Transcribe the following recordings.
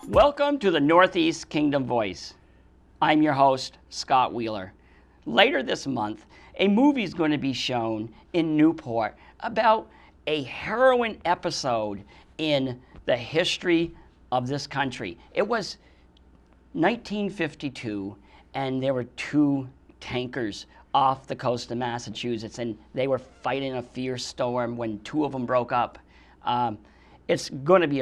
Welcome to the Northeast Kingdom Voice. I'm your host, Scott Wheeler. Later this month, a movie is going to be shown in Newport about a harrowing episode in the history of this country. It was 1952, and there were two tankers off the coast of Massachusetts, and they were fighting a fierce storm when two of them broke up. It's going to be,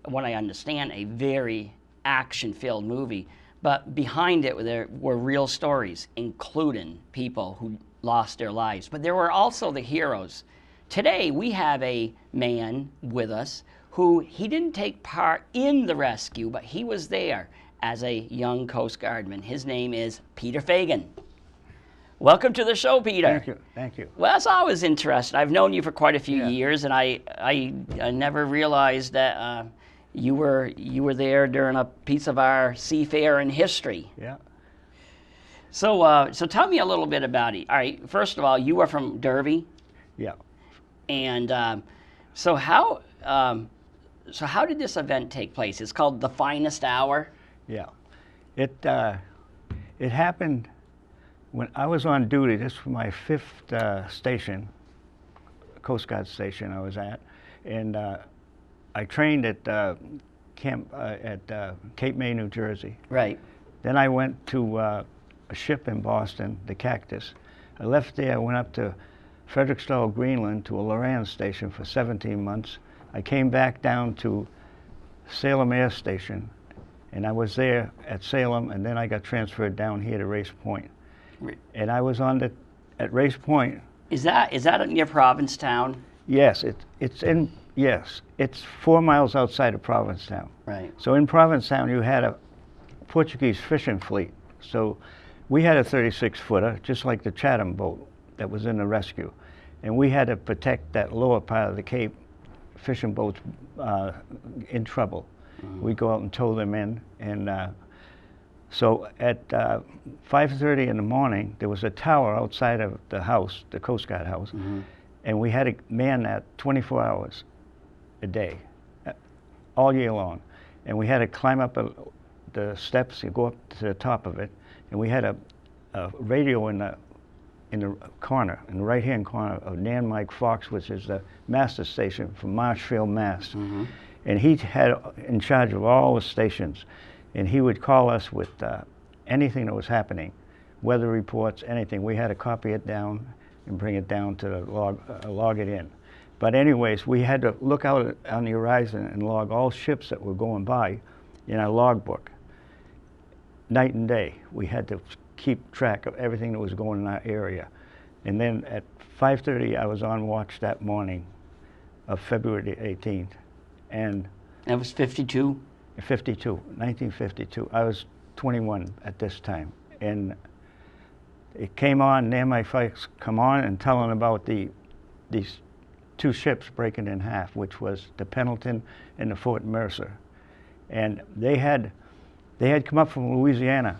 what I understand, a very action-filled movie. But behind it, there were real stories, including people who lost their lives. But there were also the heroes. Today, we have a man with us who he didn't take part in the rescue, but he was there as a young Coast Guardman. His name is Peter Fagan. Welcome to the show, Peter. Thank you. Thank you. Well, that's always interesting. I've known you for quite a few years, and I never realized that you were there during a piece of our seafaring history. Yeah. So tell me a little bit about it. All right. First of all, you are from Derby. Yeah. And so how did this event take place? It's called The Finest Hour. Yeah. It happened when I was on duty. This was my fifth station, Coast Guard station I was at, and I trained at camp at Cape May, New Jersey. Right. Then I went to a ship in Boston, the Cactus. I left there, went up to Frederiksdal, Greenland, to a Loran station for 17 months. I came back down to Salem Air Station, and I was there at Salem, and then I got transferred down here to Race Point. And I was at Race Point. Is that near Provincetown? Yes, it's 4 miles outside of Provincetown. Right. So in Provincetown, you had a Portuguese fishing fleet. So we had a 36-footer, just like the Chatham boat that was in the rescue. And we had to protect that lower part of the Cape, fishing boats in trouble. Mm-hmm. We'd go out and tow them in. And so at 5:30 in the morning, there was a tower outside of the house, the Coast Guard house. Mm-hmm. And we had to man that 24 hours a day, all year long. And we had to climb up the steps and go up to the top of it. And we had a radio in the corner, in the right-hand corner of Nan Mike Fox, which is the master station from Marshfield, Mass. Mm-hmm. And he had in charge of all the stations. And he would call us with anything that was happening, weather reports, anything. We had to copy it down and bring it down to the log it in. But anyways, we had to look out on the horizon and log all ships that were going by in our logbook. Night and day, we had to keep track of everything that was going in our area. And then at 5:30, I was on watch that morning of February 18th. And that was 52? 1952. I was 21 at this time. And it came on, Nan Mike Fox come on and telling about these two ships breaking in half, which was the Pendleton and the Fort Mercer. And they had come up from Louisiana,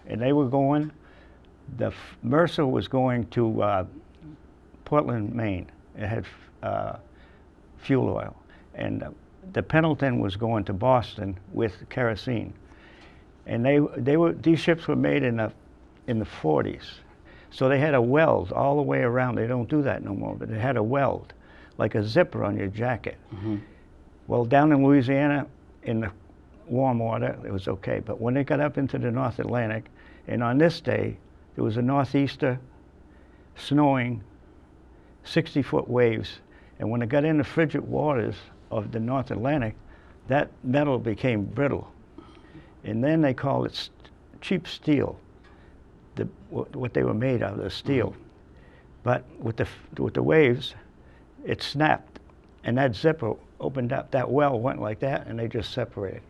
and they were going, the Mercer was going to Portland, Maine. It had fuel oil. And the Pendleton was going to Boston with kerosene. And these ships were made in the 40s. So they had a weld all the way around. They don't do that no more, but they had a weld, like a zipper on your jacket. Mm-hmm. Well, down in Louisiana, in the warm water, it was okay. But when they got up into the North Atlantic, and on this day, there was a northeaster, snowing, 60-foot waves. And when it got in the frigid waters of the North Atlantic, that metal became brittle. And then they called it cheap steel, what they were made of, the steel. Mm-hmm. But with the waves, it snapped, and that zipper opened up, that well went like that, and they just separated.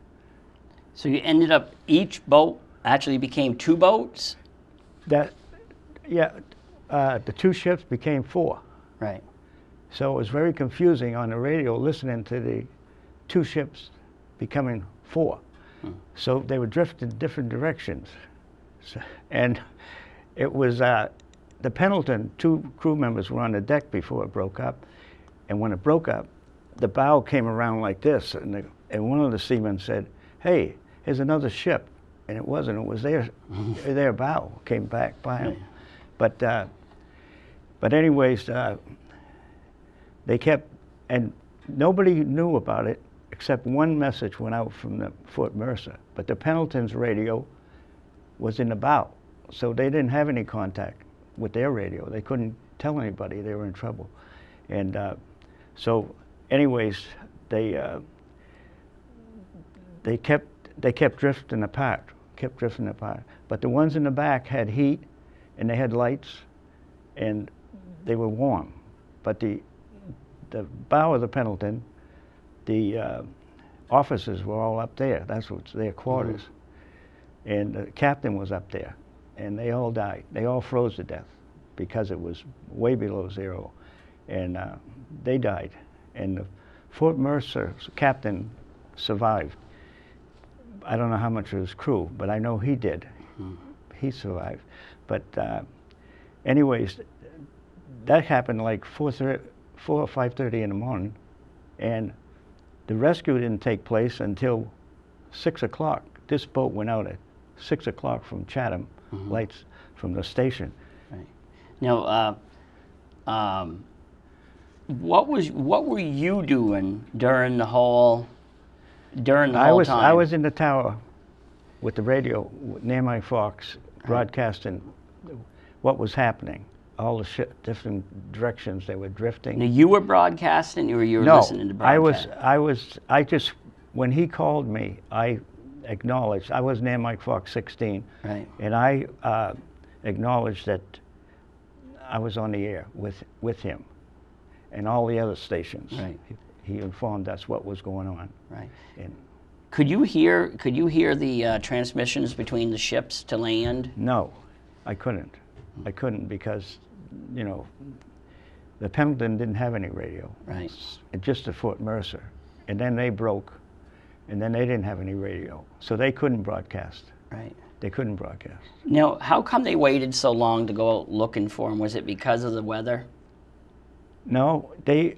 So you ended up, each boat actually became two boats? The two ships became four. Right. So it was very confusing on the radio listening to the two ships becoming four. So they were drifting different directions. So, and it was the Pendleton, 2 crew members were on the deck before it broke up. And when it broke up, the bow came around like this. And one of the seamen said, "Hey, here's another ship." And it wasn't, it was their bow came back by them. But anyways, they kept, and nobody knew about it except one message went out from the Fort Mercer. But the Pendleton's radio was in the bow, so they didn't have any contact with their radio. They couldn't tell anybody they were in trouble. And so anyways, they kept drifting apart, But the ones in the back had heat, and they had lights, and they were warm. But the bow of the Pendleton, the officers were all up there. That's what's their quarters. And the captain was up there, and they all died. They all froze to death because it was way below zero, and they died. And the Fort Mercer captain survived. I don't know how much of his crew, but I know he did. He survived. But anyways, that happened like 4 or 5:30 in the morning, and the rescue didn't take place until 6 o'clock. This boat went out at 6 o'clock from Chatham, lights from the station. Right. Now, what were you doing during the whole time? I was in the tower with the radio near my Fox, broadcasting what was happening. All the different directions they were drifting. Now you were broadcasting, or you were listening to broadcast? I just, when he called me, I acknowledged. I was near Mike Fox 16, right. And I acknowledged that I was on the air with him and all the other stations. Right. He informed us what was going on. Right. And could you hear the transmissions between the ships to land? No, I couldn't. I couldn't because, you know, the Pendleton didn't have any radio. Right. Just the Fort Mercer. And then they broke, and then they didn't have any radio. So they couldn't broadcast. Right. They couldn't broadcast. Now, how come they waited so long to go out looking for him? Was it because of the weather? No, they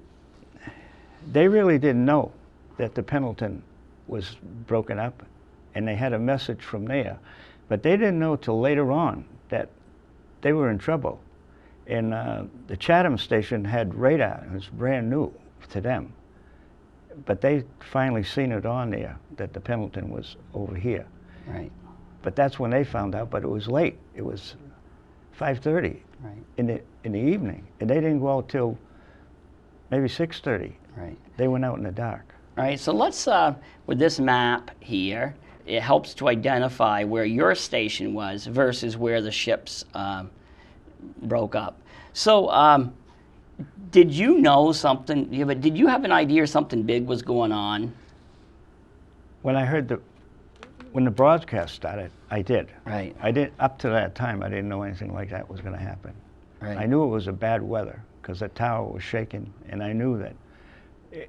really didn't know that the Pendleton was broken up, and they had a message from there. But they didn't know till later on that they were in trouble. And the Chatham station had radar, and it was brand new to them. But they finally seen it on there, that the Pendleton was over here. Right. But that's when they found out, but it was late. It was 5:30 in the evening. And they didn't go out till maybe 6:30. Right. They went out in the dark. All right, so let's, with this map here, it helps to identify where your station was versus where the ships broke up. So did you know something, did you have an idea something big was going on? When I heard when the broadcast started, I did. Right. I did, up to that time, I didn't know anything like that was going to happen. Right. I knew it was a bad weather because the tower was shaking, and I knew that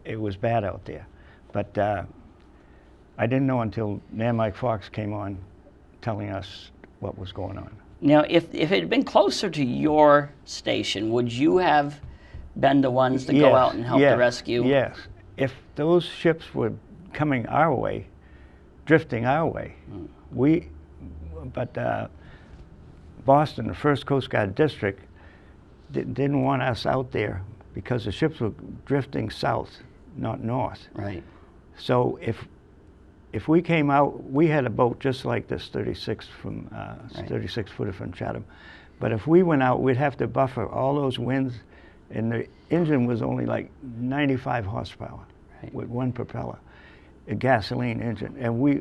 it was bad out there. But I didn't know until Mike Fox came on telling us what was going on. Now, if it had been closer to your station, would you have been the ones to go out and help the rescue? Yes. If those ships were coming our way, drifting our way, but Boston, the 1st Coast Guard District, didn't want us out there because the ships were drifting south, not north. Right. So if we came out, we had a boat just like this, 36 from 36-footer from Chatham. But if we went out, we'd have to buffer all those winds, and the engine was only like 95 horsepower with one propeller, a gasoline engine, and we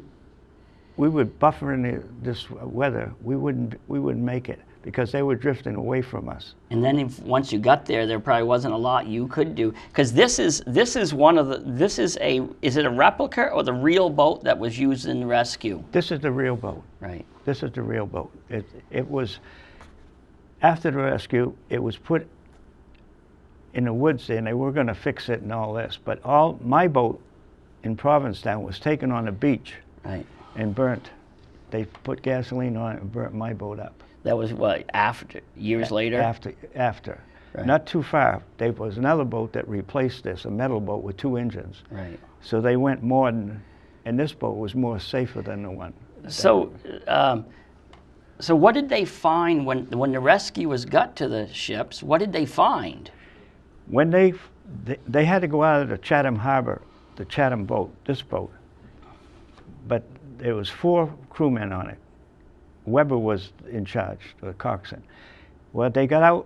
would buffer in this weather. We wouldn't make it because they were drifting away from us. And then once you got there, there probably wasn't a lot you could do, because this is it a replica or the real boat that was used in the rescue? This is the real boat. Right. This is the real boat. It was, after the rescue, it was put in the woods there, and they were going to fix it and all this. But my boat in Provincetown was taken on the beach. Right. and burnt. They put gasoline on it and burnt my boat up. That was what, after, years later? After. Right. Not too far. There was another boat that replaced this, a metal boat with 2 engines. Right. So they went more than, and this boat was more safer than the one. So, so what did they find when the rescuers got to the ships? What did they find? When they had to go out of the Chatham Harbor, the Chatham boat, this boat, but there was 4 crewmen on it. Weber was in charge, the coxswain. Well, they got out,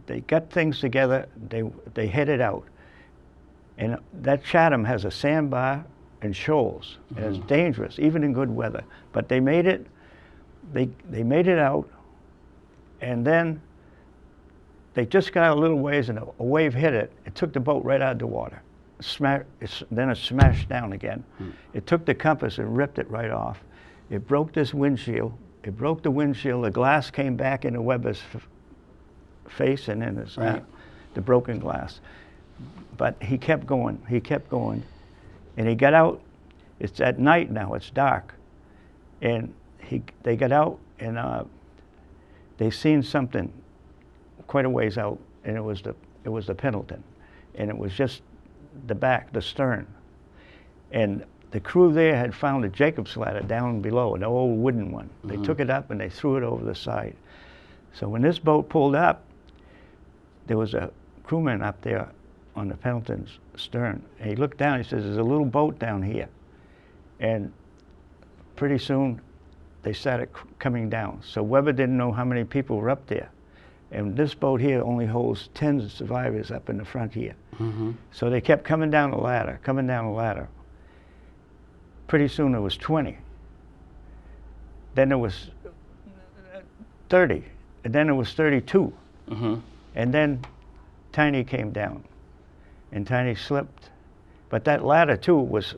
they got things together, they headed out. And that Chatham has a sandbar and shoals, and it's dangerous, even in good weather. But they made it, they made it out, and then they just got a little ways and a wave hit it. It took the boat right out of the water. Then it smashed down again. It took the compass and ripped it right off. It broke this windshield. It broke the windshield. The glass came back into Weber's face and in his the broken glass. But he kept going. He kept going, and he got out. It's at night now. It's dark, and they got out and they seen something quite a ways out, and it was the Pendleton, and it was just the stern, and the crew there had found a Jacob's ladder down below, an old wooden one. They took it up and they threw it over the side. So when this boat pulled up, there was a crewman up there on the Pendleton's stern, and he looked down. He says, "There's a little boat down here," and pretty soon they started coming down. So Weber didn't know how many people were up there. And this boat here only holds 10 survivors up in the front here. So they kept coming down the ladder, coming down the ladder. Pretty soon there was 20. Then there was 30. And then there was 32. And then Tiny came down. And Tiny slipped. But that ladder too was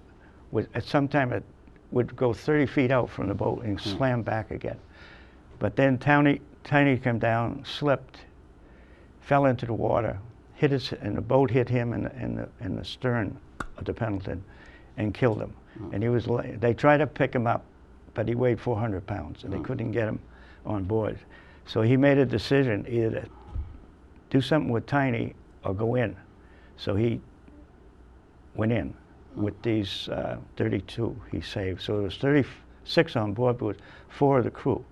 at some time it would go 30 feet out from the boat and slam back again. But then Tiny came down, slipped, fell into the water, and the boat hit him in the stern of the Pendleton and killed him. And they tried to pick him up, but he weighed 400 pounds, and they couldn't get him on board. So he made a decision either to do something with Tiny or go in. So he went in with these 32 he saved. So there was 36 on board, but 4 of the crew.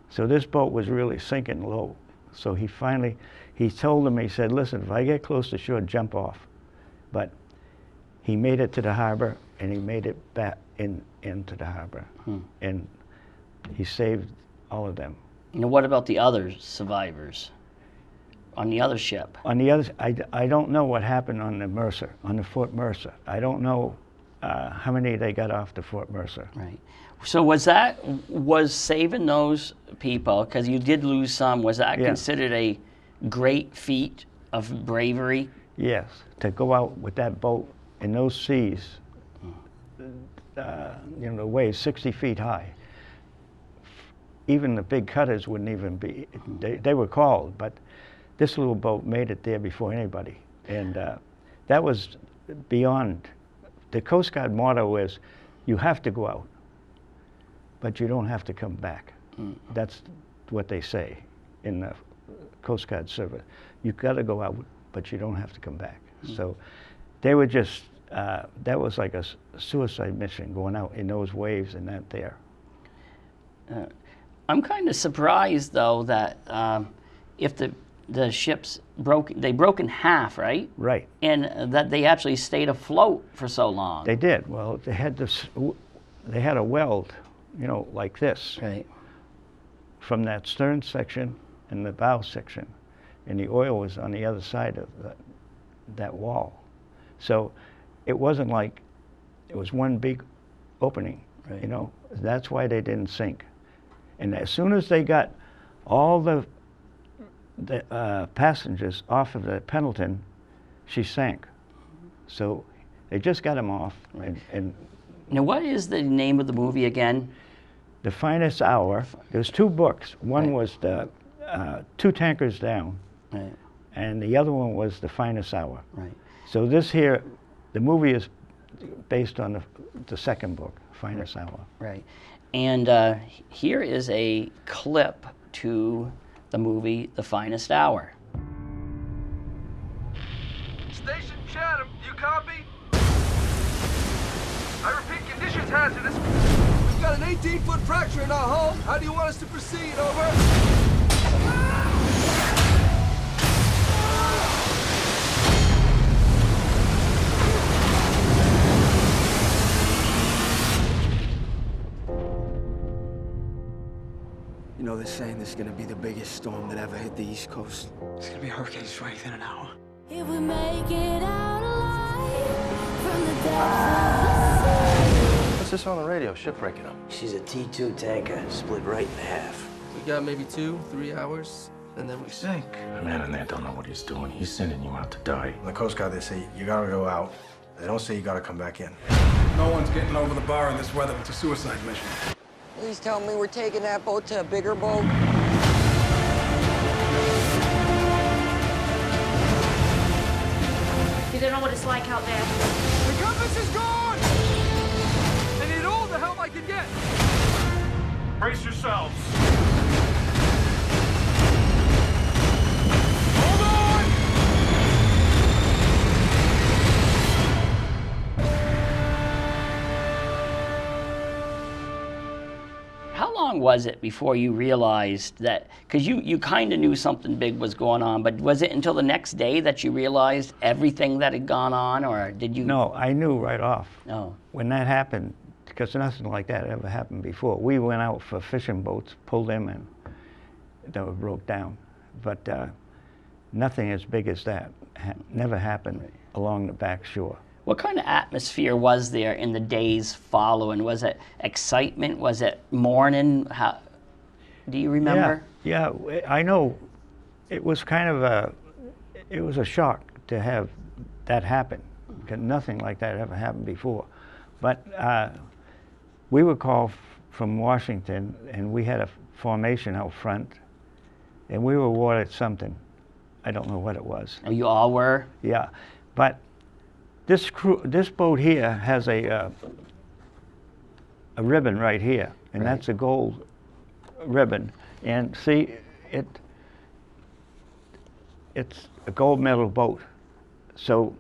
So this boat was really sinking low. So he told them, he said, "Listen, if I get close to shore, jump off." But he made it to the harbor, and he made it back into the harbor. And he saved all of them. And what about the other survivors on the other ship? On the other, I don't know what happened on the Mercer, on the Fort Mercer. I don't know how many they got off the Fort Mercer. Right. So was saving those people, because you did lose some, was that considered a great feat of bravery? Yes, to go out with that boat in those seas, the waves 60 feet high. Even the big cutters wouldn't even be, they were called, but this little boat made it there before anybody. And that was beyond, the Coast Guard motto is, you have to go out, but you don't have to come back. That's what they say in the Coast Guard service. You've got to go out, but you don't have to come back. So they were just, that was like a suicide mission, going out in those waves and that there. I'm kind of surprised, though, that if the ships broke in half, right? Right. And that they actually stayed afloat for so long. They did. Well, they had a weld, like this. Right. From that stern section and the bow section, and the oil was on the other side of that wall. So it wasn't like it was one big opening. Right. That's why they didn't sink. And as soon as they got all the passengers off of the Pendleton, she sank. So they just got them off. Right. And now, what is the name of the movie again? The Finest Hour. There's 2 books. One was the 2 Tankers Down, and the other one was The Finest Hour. Right. So this here, the movie is based on the second book, Finest Hour. Right. And here is a clip to the movie The Finest Hour. Station Chatham, you copy? I repeat, conditions hazardous. We've got an 18-foot fracture in our hull. How do you want us to proceed? Over. You know, they're saying this is gonna be the biggest storm that ever hit the East Coast. It's gonna be hurricane strength in an hour. If we make it out alive from the depths of the sea. What's this on the radio? Ship breaking up. She's a T2 tanker, split right in half. We got maybe 2-3 hours, and then we sink. The man in there don't know what he's doing. He's sending you out to die. On the Coast Guard, they say you gotta go out. They don't say you gotta come back in. No one's getting over the bar in this weather. It's a suicide mission. Please tell me we're taking that boat to a bigger boat. You don't know what it's like out there. The compass is gone! I need all the help I can get! Brace yourselves. How long was it before you realized that, because you kind of knew something big was going on, but was it until the next day that you realized everything that had gone on, or did you? No, I knew right off. No. When that happened, because nothing like that ever happened before. We went out for fishing boats, pulled them in, that were broke down. But nothing as big as that never happened along the back shore. What kind of atmosphere was there in the days following? Was it excitement? Was it mourning? How, do you remember? Yeah, I know. It was kind of it was a shock to have that happen, because nothing like that ever happened before. But we were called from Washington, and we had a formation out front, and we were awarded something. I don't know what it was. Oh, you all were? Yeah, but this boat here has a ribbon right here, and Right. that's a gold ribbon. And see, it's a gold medal boat. So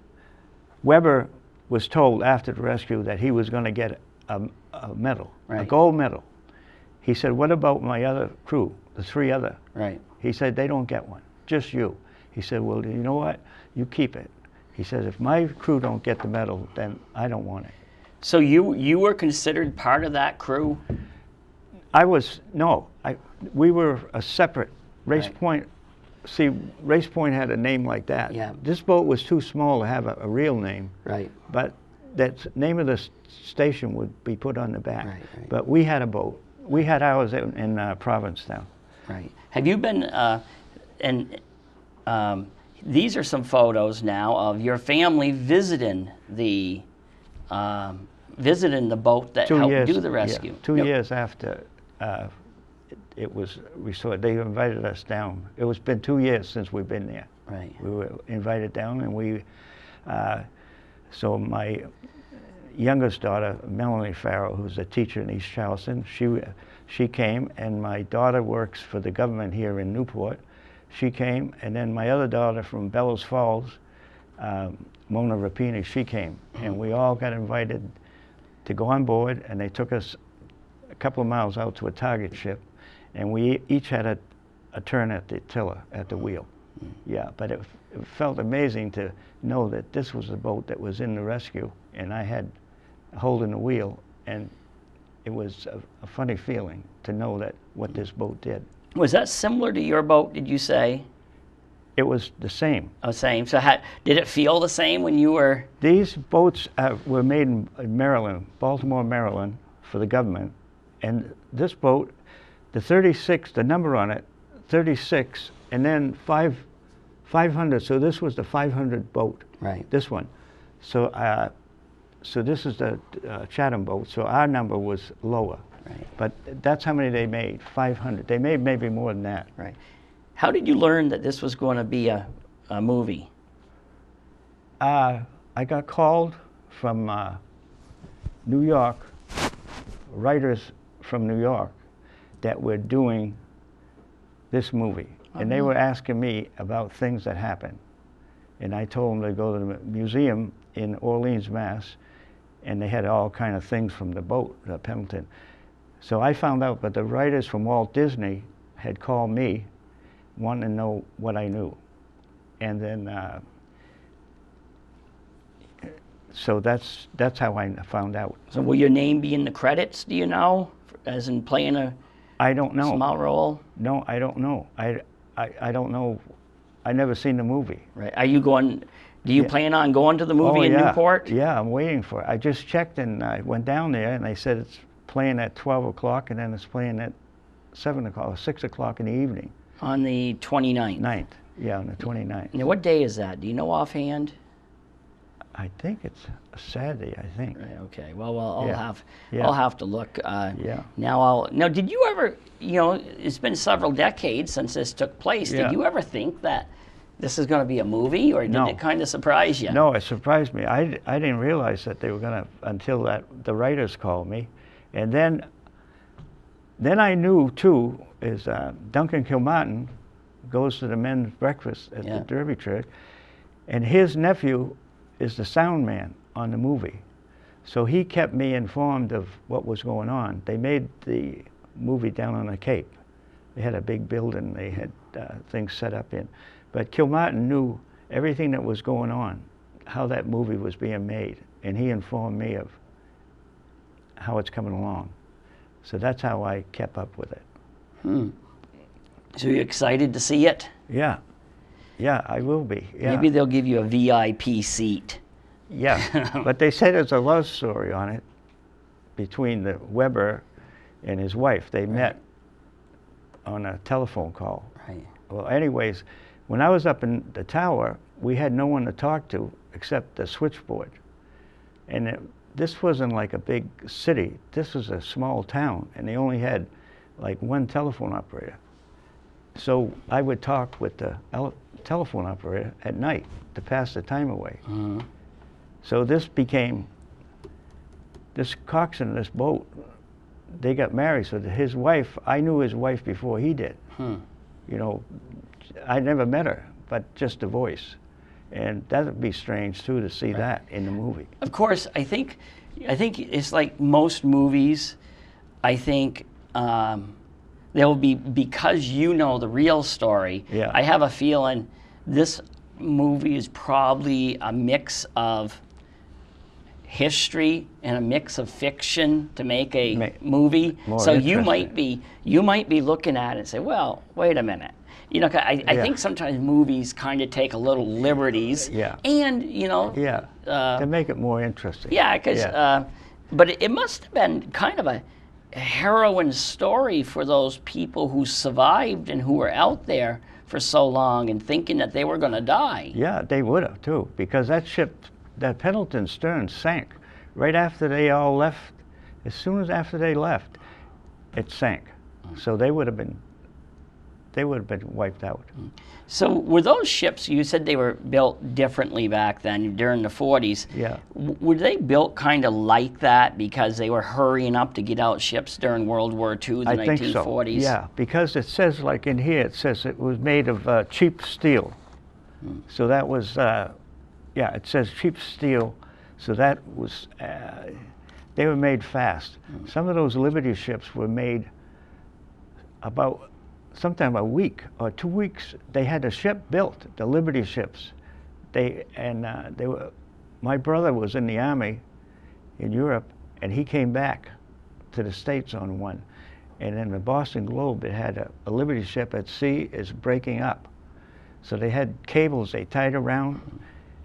Weber was told after the rescue that he was going to get a medal, a Right. gold medal. He said, "What about my other crew, the 3 other?" Right. He said, "They don't get one, just you." He said, "Well, you know what? You keep it." He says, "If my crew don't get the medal, then I don't want it." So you were considered part of that crew? We were a separate. Race Right. Point, see, Race Point had a name like that. Yeah. This boat was too small to have a real name, Right. but that name of the station would be put on the back. Right, right. But we had a boat. We had ours in Provincetown. Right. Have you been, these are some photos now of your family visiting the boat that helped do the rescue. Yeah, 2 years after it was restored, they invited us down. It's been 2 years since we've been there. Right. We were invited down, and so my youngest daughter, Melanie Farrell, who's a teacher in East Charleston, she came, and my daughter works for the government here in Newport. She came, and then my other daughter from Bellows Falls, Mona Rapini, she came, and we all got invited to go on board, and they took us a couple of miles out to a target ship, and we each had a turn at the tiller, at the wheel. Yeah, but it felt amazing to know that this was the boat that was in the rescue, and I had holding the wheel, and it was a funny feeling to know that what this boat did. Was that similar to your boat, did you say? It was the same. Oh, same. So did it feel the same when you were? These boats were made in Maryland, Baltimore, Maryland, for the government. And this boat, the 36, the number on it, 36, and then 500. So this was the 500 boat. Right. This one. So so this is the Chatham boat. So our number was lower. Right. But that's how many they made, 500. They made maybe more than that. Right. How did you learn that this was going to be a movie? I got called from New York, writers from New York that were doing this movie. And they were asking me about things that happened. And I told them to go to the museum in Orleans, Mass, and they had all kind of things from the boat, the Pendleton. So I found out that the writers from Walt Disney had called me, wanting to know what I knew. And then, so that's how I found out. So will your name be in the credits, do you know? As in playing a I don't know. small role? No, I don't know. I don't know. I never seen the movie. Right. Are you going, do you plan on going to the movie in Newport? Yeah, I'm waiting for it. I just checked and I went down there and they said it's playing at 12 o'clock and then it's playing at 7 o'clock or 6 o'clock in the evening. On the 29th? 9th. Yeah, on the 29th. Now, what day is that? Do you know offhand? I think it's a Saturday, I think. Right, okay. Well, I'll Yeah. have Yeah. I'll have to look. Yeah. Now did you ever, it's been several decades since this took place. Yeah. Did you ever think that this is going to be a movie, or did No. it kind of surprise you? No, it surprised me. I didn't realize that they were going to, until the writers called me. And then I knew, too, is Duncan Kilmartin goes to the men's breakfast at the Derby Church, and his nephew is the sound man on the movie. So he kept me informed of what was going on. They made the movie down on the Cape. They had a big building they had things set up in. But Kilmartin knew everything that was going on, how that movie was being made, and he informed me of how it's coming along. So that's how I kept up with it. So you're excited to see it? Yeah. Yeah, I will be. Yeah. Maybe they'll give you a VIP seat. Yeah, but they said there's a love story on it between the Weber and his wife. They met on a telephone call. Right. Well, anyways, when I was up in the tower, we had no one to talk to except the switchboard. And this wasn't like a big city. This was a small town, and they only had like one telephone operator. So I would talk with the telephone operator at night to pass the time away. So this coxswain of this boat, they got married. So his wife, I knew his wife before he did. I never met her, but just the voice. And that would be strange too to see that in the movie. Of course, I think it's like most movies. I think there will be, because you know the real story. Yeah. I have a feeling this movie is probably a mix of history and a mix of fiction to make a movie. So you might be looking at it and say, well, wait a minute. I think sometimes movies kind of take a little liberties. Yeah. And, to make it more interesting. Yeah, because, but it must have been kind of a harrowing story for those people who survived and who were out there for so long and thinking that they were going to die. Yeah, they would have too, because that ship, that Pendleton Stern, sank right after they all left. As soon as after they left, it sank. So they would have been wiped out. So were those ships, you said they were built differently back then during the 40s. Yeah. Were they built kind of like that because they were hurrying up to get out ships during World War II, the 1940s? I think so. Yeah, because it says, like in here, it says it was made of cheap steel. So that was, it says cheap steel. So that was, they were made fast. Some of those Liberty ships were made about sometime a week or 2 weeks. They had a ship built, the Liberty ships. They were. My brother was in the Army in Europe, and he came back to the States on one. And in the Boston Globe, it had a Liberty ship at sea is breaking up. So they had cables they tied around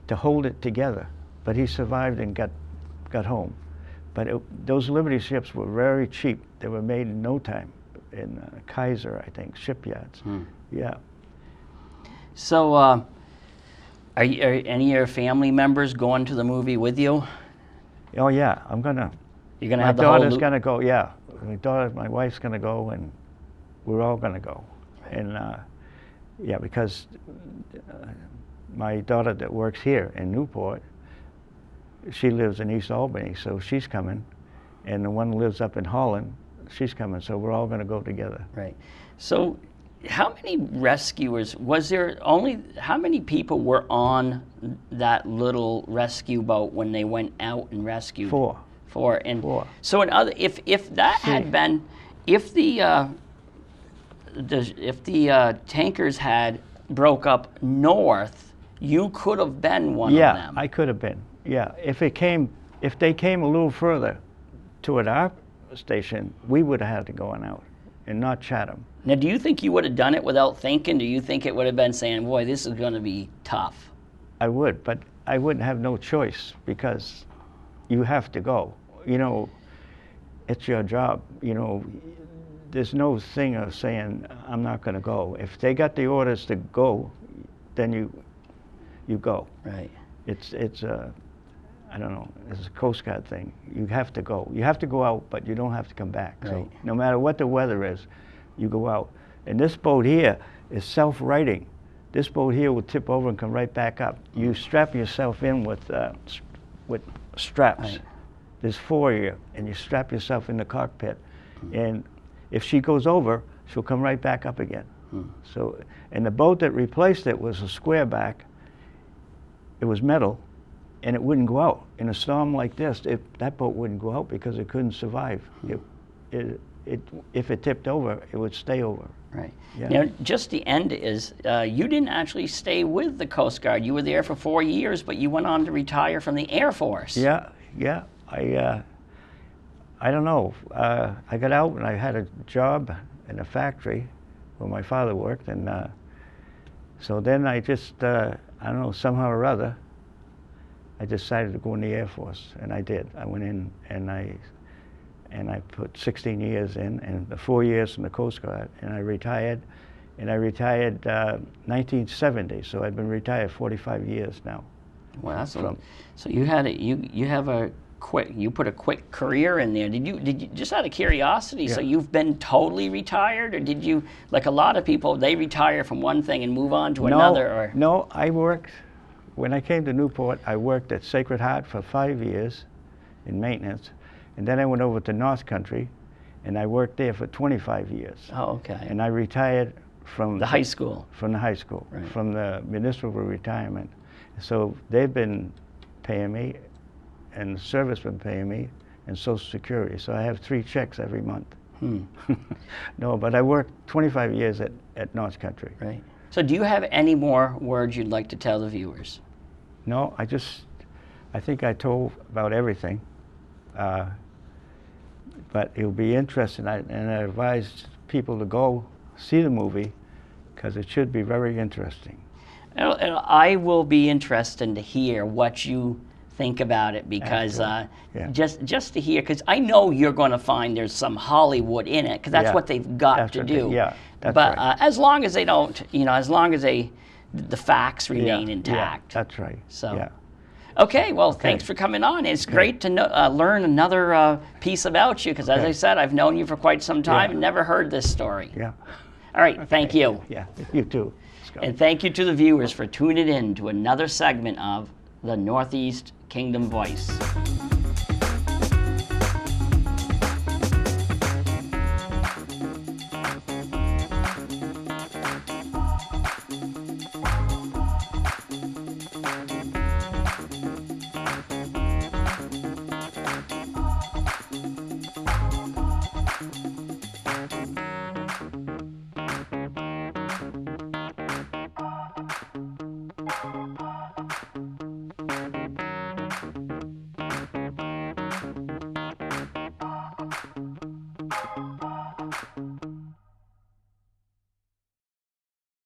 to hold it together. But he survived and got home. But those Liberty ships were very cheap. They were made in no time in Kaiser, I think, shipyards. Yeah. So are any of your family members going to the movie with you? Oh yeah, I'm gonna. You're gonna have the my whole daughter's gonna go. Yeah, my wife's gonna go, and we're all gonna go. And yeah, because my daughter that works here in Newport, she lives in East Albany, so she's coming. And the one lives up in Holland, she's coming. So we're all going to go together. Right. So how many rescuers, was there only, how many people were on that little rescue boat when they went out and rescued? Four. And Four. So if that had been, if the tankers had broke up north, you could have been one of them. Yeah, I could have been. Yeah, if they came a little further toward our station, we would have had to go on out, and not Chatham. Now, do you think you would have done it without thinking? Do you think it would have been saying, boy, this is going to be tough? I would, but I wouldn't have no choice because you have to go. You know, it's your job. You know, there's no thing of saying, I'm not going to go. If they got the orders to go, then you go. Right. It's I don't know, it's a Coast Guard thing. You have to go. You have to go out, but you don't have to come back. Right. So no matter what the weather is, you go out. And this boat here is self-righting. This boat here will tip over and come right back up. You strap yourself in with straps. Right. There's 4 of you, and you strap yourself in the cockpit. And if she goes over, she'll come right back up again. So, and the boat that replaced it was a square back. It was metal, and it wouldn't go out. In a storm like this, that boat wouldn't go out because it couldn't survive. If it tipped over, it would stay over. Right. Yeah. Now, just the end is, you didn't actually stay with the Coast Guard. You were there for 4 years, but you went on to retire from the Air Force. Yeah. I don't know. I got out and I had a job in a factory where my father worked, and so then I just, I don't know, somehow or other, I decided to go in the Air Force, and I did. I went in and I put 16 years in, and the 4 years in the Coast Guard, and I retired. And I retired 1970, so I've been retired 45 years now. Well, so you had you have a quick, you put a quick career in there. Did you just out of curiosity? Yeah. So you've been totally retired, or did you, like a lot of people, they retire from one thing and move on to another? Or no, I worked. When I came to Newport, I worked at Sacred Heart for 5 years in maintenance, and then I went over to North Country, and I worked there for 25 years. Oh, okay. And I retired from The high school. From the high school, Right. from the municipal retirement. So they've been paying me, and the service been paying me, and Social Security. So I have 3 checks every month. No, but I worked 25 years at North Country. Right. So do you have any more words you'd like to tell the viewers? No, I think I told about everything. But it'll be interesting, and I advise people to go see the movie, because it should be very interesting. And I will be interested to hear what you think about it, because Yeah. just to hear, because I know you're going to find there's some Hollywood in it, because that's Yeah. what they've got That's to what do. that's but right. as long as they don't, as long as the facts remain Yeah, intact. that's right. So. Yeah. Okay, well, thanks for coming on. It's great to learn another piece about you, because as I said, I've known you for quite some time and never heard this story. Yeah. All right, thank you. Yeah, you too. Let's go. And thank you to the viewers for tuning in to another segment of the Northeast Kingdom Voice.